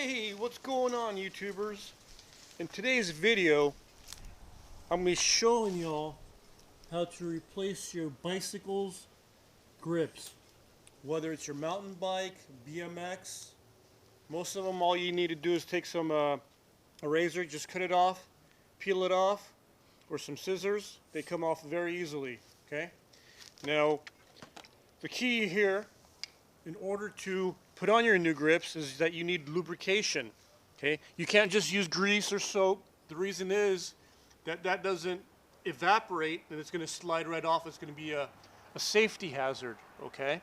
Hey, what's going on, YouTubers? In today's video, I'm going to be showing y'all how to replace your bicycle's grips. Whether it's your mountain bike, BMX, most of them all you need to do is take some a razor, just cut it off, peel it off, or some scissors. They come off very easily, okay? Now, the key here, in order to put on your new grips, is that you need lubrication. Okay, you can't just use grease or soap. The reason is that that doesn't evaporate and it's going to slide right off. It's going to be a safety hazard. Okay,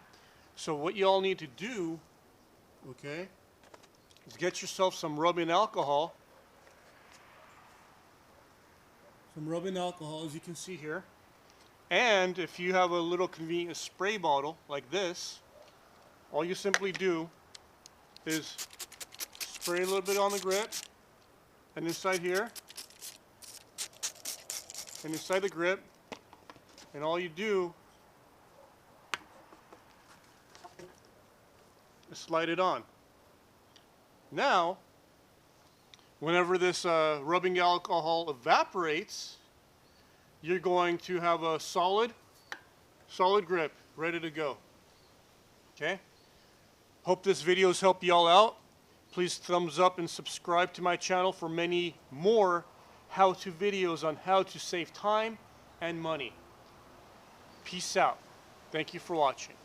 so what you all need to do, okay, is get yourself some rubbing alcohol. Some rubbing alcohol, as you can see here. And if you have a little convenient spray bottle like this, all you simply do is spray a little bit on the grip and inside here and inside the grip, and all you do is slide it on. Now, whenever this rubbing alcohol evaporates, you're going to have a solid grip ready to go. Okay? Hope this video has helped y'all out. Please thumbs up and subscribe to my channel for many more how-to videos on how to save time and money. Peace out. Thank you for watching.